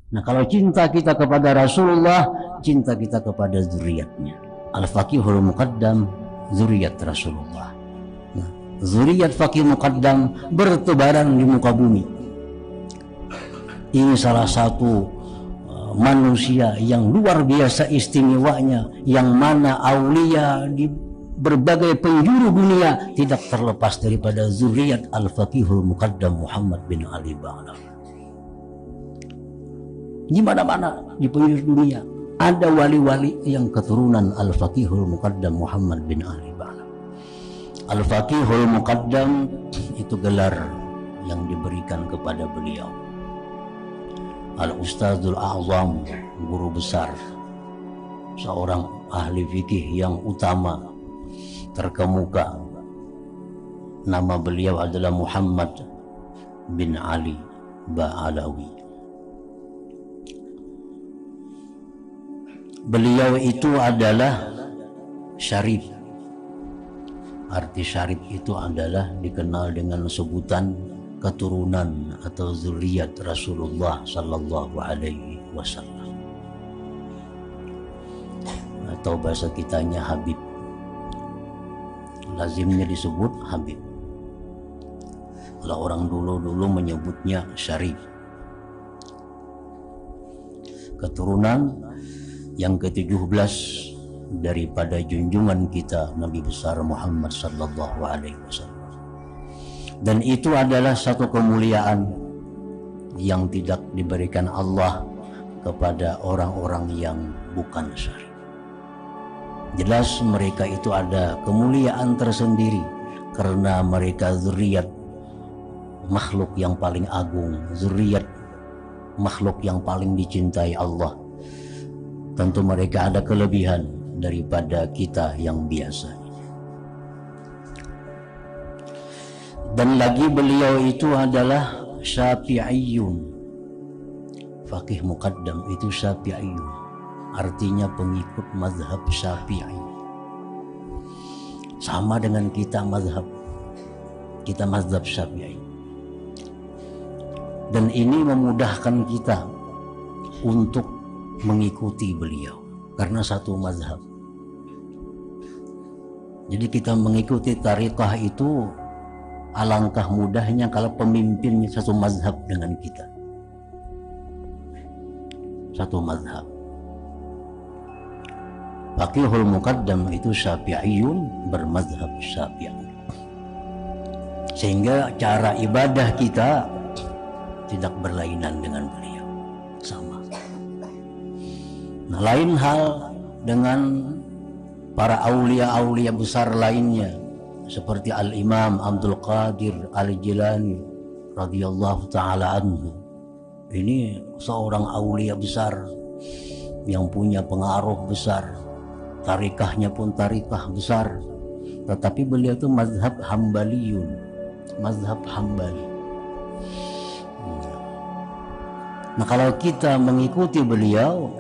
Nah, kalau cinta kita kepada Rasulullah, cinta kita kepada zuriatnya. Al-faqihul muqaddam, zuriat Rasulullah. Nah, zuriat faqih muqaddam bertebaran di muka bumi. Ini salah satu manusia yang luar biasa istimewanya, yang mana aulia di berbagai penjuru dunia tidak terlepas daripada zuriat Al-Faqihul Muqaddam Muhammad bin Ali Ba'alawi. Di mana-mana di penjuru dunia ada wali-wali yang keturunan Al-Faqihul Muqaddam Muhammad bin Ali Ba'alawi. Al-Faqihul Muqaddam itu gelar yang diberikan kepada beliau. Al-Ustadzul A'zam, guru besar, seorang ahli fikih yang utama, terkemuka. Nama beliau adalah Muhammad bin Ali Ba'alawi. Beliau itu adalah syarif. Arti syarif itu adalah dikenal dengan sebutan keturunan atau zuriat Rasulullah sallallahu alaihi wasallam, atau bahasa kitanya Habib. Lazimnya disebut Habib. Kalau orang dulu menyebutnya syarif. Keturunan yang ke-17 daripada junjungan kita Nabi besar Muhammad sallallahu alaihi wasallam. Dan itu adalah satu kemuliaan yang tidak diberikan Allah kepada orang-orang yang bukan syarif. Jelas mereka itu ada kemuliaan tersendiri karena mereka zuriat makhluk yang paling agung, zuriat makhluk yang paling dicintai Allah. Tentu mereka ada kelebihan daripada kita yang biasa. Dan lagi beliau itu adalah Syafi'iyun. Faqih muqaddam itu Syafi'iyun, artinya pengikut mazhab Syafi'i. Sama dengan kita mazhab Syafi'i. Dan ini memudahkan kita untuk mengikuti beliau karena satu mazhab. Jadi kita mengikuti tariqah itu alangkah mudahnya kalau pemimpinnya satu mazhab dengan kita. Satu mazhab. Faqihul Muqaddam itu Syafi'iyun, bermazhab Syafi'i. Sehingga cara ibadah kita tidak berlainan dengan beliau. Sama. Nah, lain hal dengan para aulia-aulia besar lainnya seperti Al-Imam Abdul Qadir Al-Jilani radhiyallahu ta'ala anhu. Ini seorang aulia besar yang punya pengaruh besar, tarikahnya pun tarikah besar, tetapi beliau itu mazhab Hambaliyun, mazhab Hambali. Nah, kalau kita mengikuti beliau,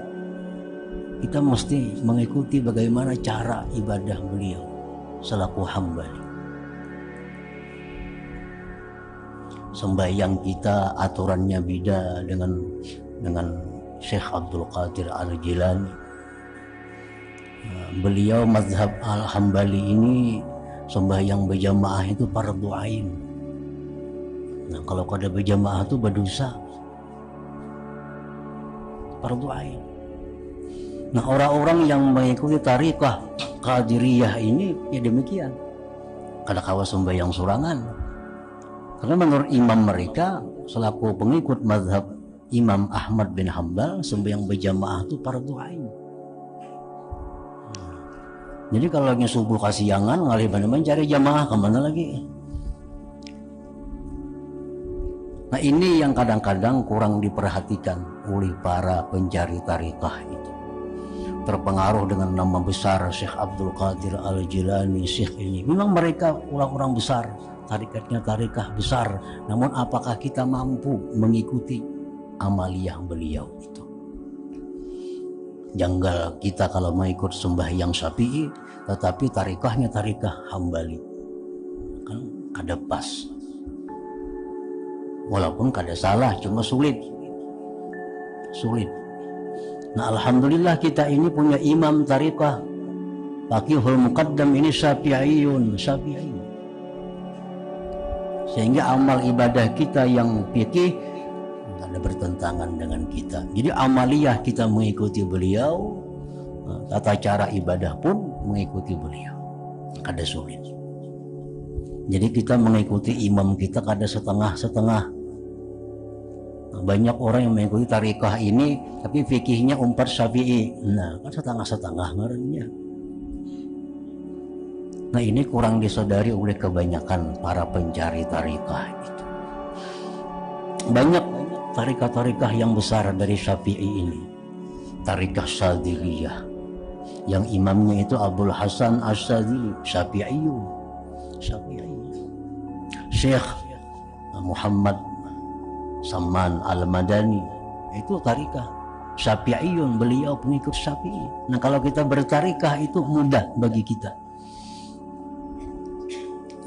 kita mesti mengikuti bagaimana cara ibadah beliau selaku Hambali. Sembahyang kita aturannya beda dengan Syekh Abdul Qadir Al-Jilani. Beliau mazhab Al-Hambali ini sembahyang berjamaah itu fardhu ain. Nah, kalau kada berjamaah itu berdosa. Fardhu ain. Nah, orang-orang yang mengikuti tariqah Qadiriyah ini ya demikian. Kada kawa sembahyang surangan. Karena menurut imam mereka selaku pengikut mazhab Imam Ahmad bin Hambal, sembahyang berjamaah itu fardhu ain. Jadi kalau lagi subuh kasiangan ngalih mana cari jamaah kemana lagi? Nah, ini yang kadang-kadang kurang diperhatikan oleh para pencari tariqah itu. Terpengaruh dengan nama besar Syekh Abdul Qadir Al-Jilani, Syekh ini. Memang mereka orang-orang besar, tarikatnya tarikah besar. Namun apakah kita mampu mengikuti amaliyah beliau itu? Janggal kita kalau mengikut sembahyang Syafi'i, tetapi tarikahnya tarikah Hambali. Kan kada pas. Walaupun kada salah, cuma sulit. sulit. Nah, alhamdulillah kita ini punya imam tariqah Faqihul Muqaddam ini Syafi'iyun. Sehingga amal ibadah kita yang fikih tidak ada bertentangan dengan kita. Jadi amaliyah kita mengikuti beliau, tata cara ibadah pun mengikuti beliau. Kada sulit. Jadi kita mengikuti imam kita kada setengah-setengah. Banyak orang yang mengikuti tarikah ini tapi fikihnya umpat Syafi'i. Nah, kan setengah-setengah ngarannya. Nah, ini kurang disadari oleh kebanyakan para pencari tarikah itu. Banyak tarikah-tarikah yang besar dari Syafi'i ini. Tarikah Syadziliyah yang imamnya itu Abdul Hasan Asy-Syadzili, Syafi'iyun. Syekh Muhammad Saman Al-Madani itu tarikah Syafi'iyun, beliau pengikut Syafi'i. Nah, kalau kita bertarikah itu mudah bagi kita.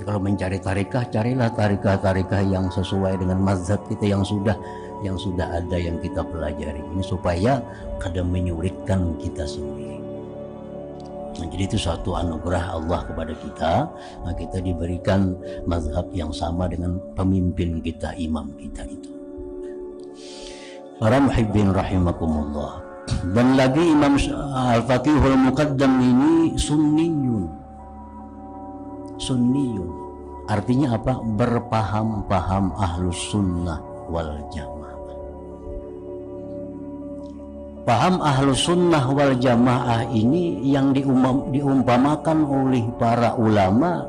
Ya, kalau mencari tarikah, carilah tarikah yang sesuai dengan mazhab kita yang sudah ada yang kita pelajari. Ini supaya kada menyulitkan kita sendiri. Nah, jadi itu suatu anugerah Allah kepada kita. Nah, kita diberikan mazhab yang sama dengan pemimpin kita, imam kita itu. Para muhibbin rahimakumullah. Dan lagi Imam Al-Faqihul Muqaddam ini sunniyun. Artinya apa? Berpaham ahlus sunnah wal jamaah. Paham ahlus sunnah wal jamaah ini yang diumpamakan oleh para ulama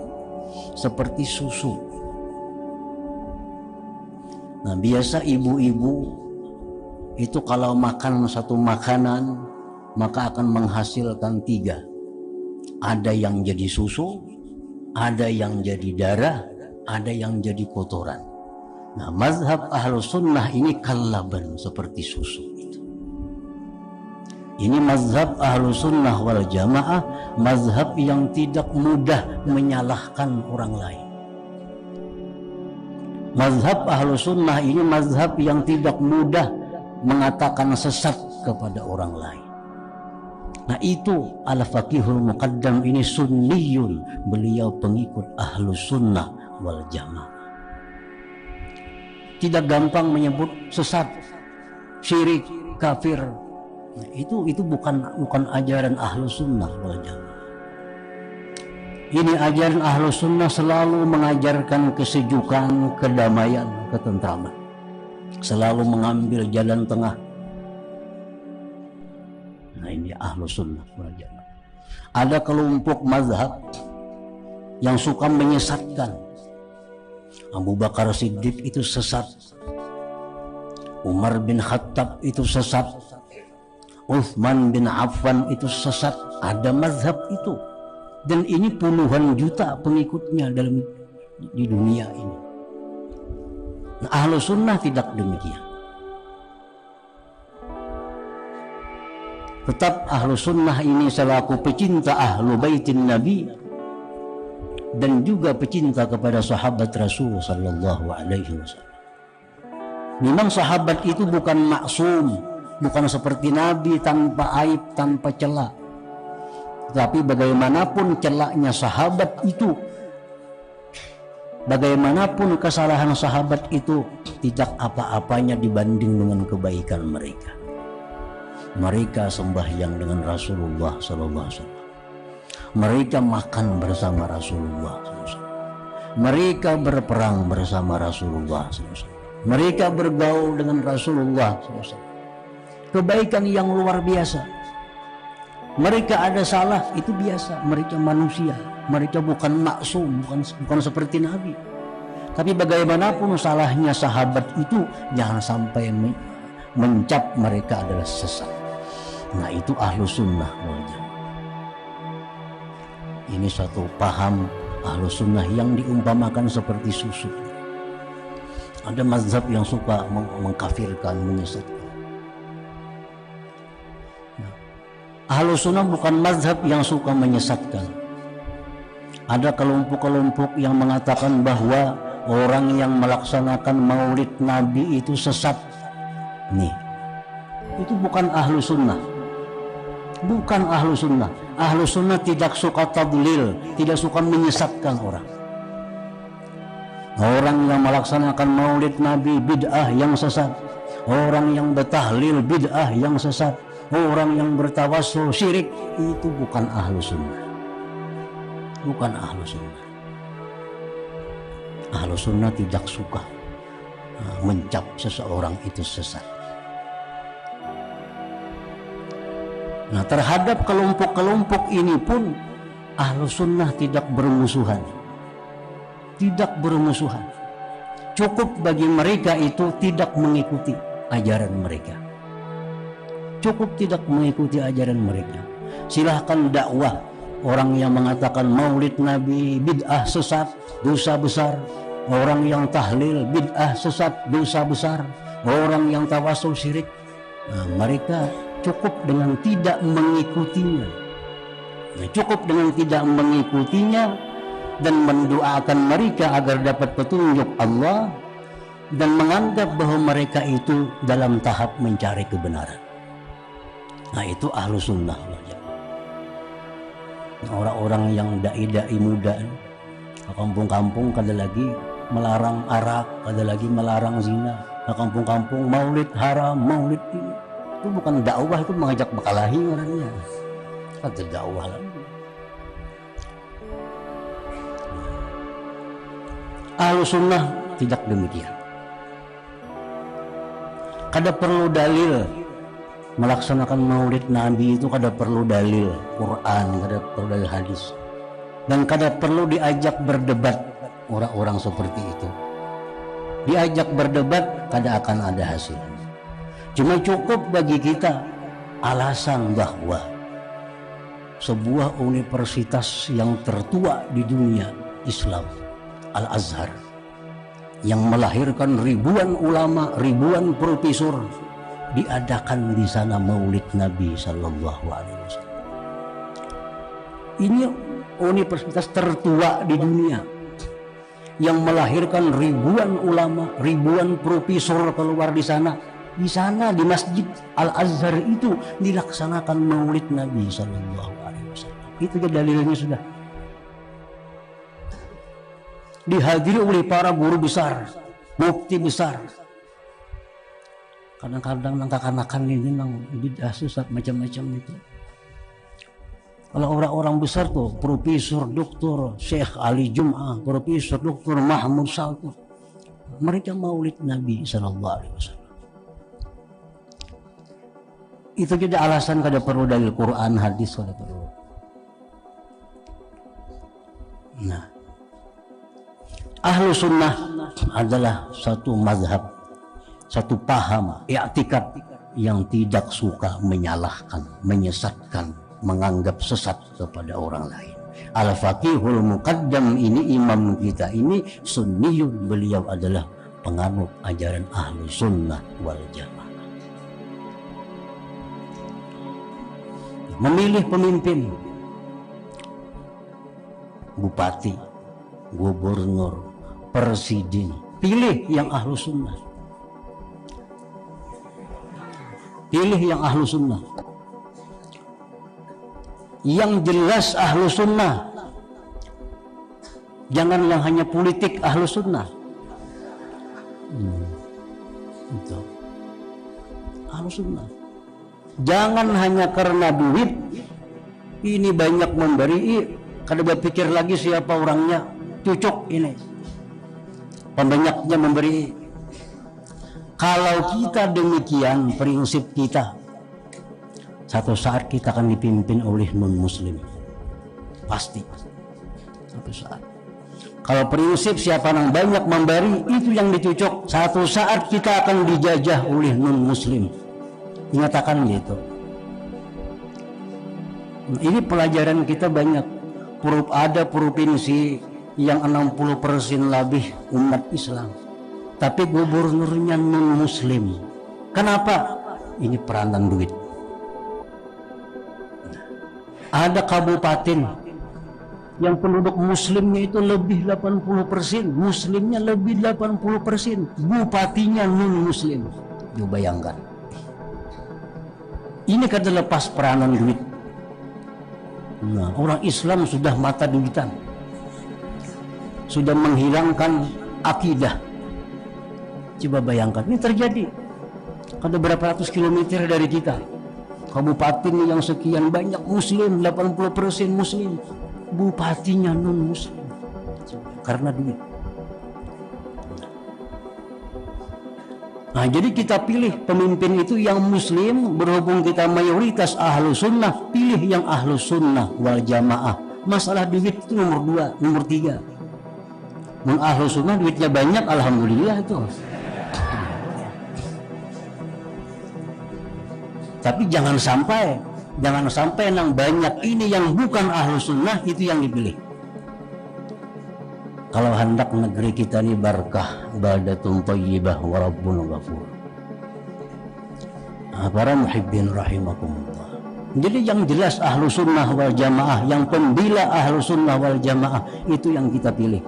seperti susu. Nah, biasa ibu-ibu itu kalau makan satu makanan maka akan menghasilkan 3. Ada yang jadi susu, ada yang jadi darah, ada yang jadi kotoran. Nah, mazhab ahlus sunnah ini kalaban seperti susu itu. Ini mazhab ahlus sunnah wal jamaah, mazhab yang tidak mudah menyalahkan orang lain. Mazhab ahlus sunnah ini mazhab yang tidak mudah mengatakan sesat kepada orang lain. Nah, itu Al-Faqihul Muqaddam ini sunniyun, beliau pengikut ahlus sunnah wal jamaah. Tidak gampang menyebut sesat, syirik, kafir. Nah, itu bukan ajaran ahlus sunnah wal jamaah. Ini ajaran ahlus sunnah selalu mengajarkan kesejukan, kedamaian, ketentraman. Selalu mengambil jalan tengah. Nah, ini ahlus sunnah wal jamaah. Ada kelompok mazhab yang suka menyesatkan. Abu Bakar Siddiq itu sesat, Umar bin Khattab itu sesat, Utsman bin Affan itu sesat. Ada mazhab itu, dan ini puluhan juta pengikutnya di dunia ini. Nah, ahlus sunnah tidak demikian. Tetap ahlus sunnah ini selaku pecinta ahlu baitin Nabi dan juga pecinta kepada sahabat Rasul sallallahu alaihi wasallam. Memang sahabat itu bukan maksum, bukan seperti Nabi tanpa aib, tanpa celah. Tapi bagaimanapun celaknya sahabat itu, bagaimanapun kesalahan sahabat itu, tidak apa-apanya dibanding dengan kebaikan mereka. Mereka sembahyang dengan Rasulullah sallallahu alaihi wasallam. Mereka makan bersama Rasulullah sallallahu alaihi wasallam. Mereka berperang bersama Rasulullah sallallahu alaihi wasallam. Mereka bergaul dengan Rasulullah sallallahu alaihi wasallam. Kebaikan yang luar biasa. Mereka ada salah, itu biasa. Mereka manusia. Mereka bukan maksum, bukan seperti Nabi. Tapi bagaimanapun salahnya sahabat itu, jangan sampai mencap mereka adalah sesat. Nah, itu ahlus sunnah wal jamaah. Ini satu paham ahlus sunnah yang diumpamakan seperti susu. Ada mazhab yang suka mengkafirkan, menyesatkan. Nah, ahlus sunnah bukan mazhab yang suka menyesatkan. Ada kelompok-kelompok yang mengatakan bahwa orang yang melaksanakan maulid Nabi itu sesat. Nih, itu bukan ahlu sunnah. Bukan ahlu sunnah. Ahlu sunnah tidak suka tadlil, tidak suka menyesatkan orang. Orang yang melaksanakan maulid Nabi bid'ah yang sesat. Orang yang bertahlil bid'ah yang sesat. Orang yang bertawassul syirik, itu bukan ahlu sunnah. Bukan ahlu sunnah. Ahlu sunnah tidak suka mencap seseorang itu sesat. Nah, terhadap kelompok-kelompok ini pun ahlu sunnah tidak bermusuhan. Tidak bermusuhan. Cukup bagi mereka itu tidak mengikuti ajaran mereka. Cukup tidak mengikuti ajaran mereka. Silahkan dakwah orang yang mengatakan maulid Nabi bid'ah sesat, dosa besar. Orang yang tahlil bid'ah sesat, dosa besar. Orang yang tawassul syirik, nah, mereka cukup dengan tidak mengikutinya. Nah, cukup dengan tidak mengikutinya dan mendoakan mereka agar dapat petunjuk Allah dan menganggap bahwa mereka itu dalam tahap mencari kebenaran. Nah, itu ahlu sunnah. Orang-orang yang dai-dai muda ke kampung-kampung kada lagi melarang arak, kada lagi melarang zina. Ke kampung-kampung maulid haram, maulid ini. Itu bukan dakwah, itu mengajak berkelahi orangnya. Kata dakwah lagi. Ahlu sunnah tidak demikian. Kada perlu dalil melaksanakan maulid Nabi itu, kada perlu dalil Quran, kada perlu dalil hadis, dan kada perlu diajak berdebat orang-orang seperti itu. Diajak berdebat kada akan ada hasil. Cuma cukup bagi kita alasan bahwa sebuah universitas yang tertua di dunia Islam, Al-Azhar, yang melahirkan ribuan ulama, ribuan profesor, diadakan di sana maulid Nabi Sallallahu Alaihi Wasallam. Ini universitas tertua di dunia yang melahirkan ribuan ulama, ribuan profesor keluar di sana. Di sana di Masjid Al-Azhar itu dilaksanakan maulid Nabi Sallallahu Alaihi Wasallam. Itu dalilnya sudah. Dihadiri oleh para guru besar, mufti besar. Kadang-kadang kanakan ini nang bid'ah sesat macam-macam itu. Kalau orang-orang besar tuh, Profesor Dr. Syekh Ali Jum'ah, Profesor Dr. Mahmud Saltu, mereka maulid Nabi Sallallahu Alaihi Wasallam. Itu jadi alasan kada perlu dalil Quran, hadis kada perlu. Nah, ahlu sunnah adalah satu mazhab, satu paham, i'tikad yang tidak suka menyalahkan, menyesatkan, menganggap sesat kepada orang lain. Al-Faqihul Muqaddam ini, imam kita ini sunniyun, beliau adalah penganut ajaran ahlu sunnah wal jamaah. Memilih pemimpin, bupati, gubernur, presiden, pilih yang ahlu sunnah. Pilih yang ahlu sunnah. Yang jelas ahlu sunnah. Jangan yang hanya politik ahlu sunnah. Itu ahlu sunnah. Jangan hanya karena duit, ini banyak memberi, kada berpikir lagi siapa orangnya, cucuk ini pembanyaknya memberi. Kalau kita demikian prinsip kita, satu saat kita akan dipimpin oleh non-muslim, pasti satu saat. Kalau prinsip siapa yang banyak memberi itu yang dicucuk, satu saat kita akan dijajah oleh non-muslim. Nyatakan gitu. Ini pelajaran kita banyak. Ada provinsi yang 60% lebih umat Islam, tapi gubernurnya non muslim. Kenapa? Ini peranan duit. Ada kabupaten yang penduduk muslimnya itu lebih 80%, muslimnya lebih 80%, bupatinya non muslim. Coba bayangkan. Ini kata lepas peranan duit. Nah, orang Islam sudah mata duitan, sudah menghilangkan akidah. Coba bayangkan, ini terjadi ada berapa ratus kilometer dari kita, kabupaten yang sekian banyak muslim, 80% muslim, bupatinya non muslim karena duit. Nah, jadi kita pilih pemimpin itu yang muslim, berhubung kita mayoritas ahlu sunnah, pilih yang ahlu sunnah wal jamaah. Masalah duit itu nomor 2, nomor 3. Mun ahlu sunnah duitnya banyak, alhamdulillah itu. Tapi jangan sampai yang banyak ini yang bukan ahlu sunnah itu yang dipilih. Kalau hendak negeri kita ini barakah, baldatun thayyibah wa rabbun ghafur. Para muhibbin rahimakumullah. Jadi yang jelas ahlu sunnah wal jamaah, yang pembela ahlu sunnah wal jamaah itu yang kita pilih.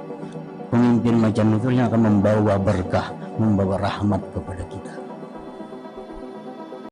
Pemimpin macam itu yang akan membawa berkah, membawa rahmat kepada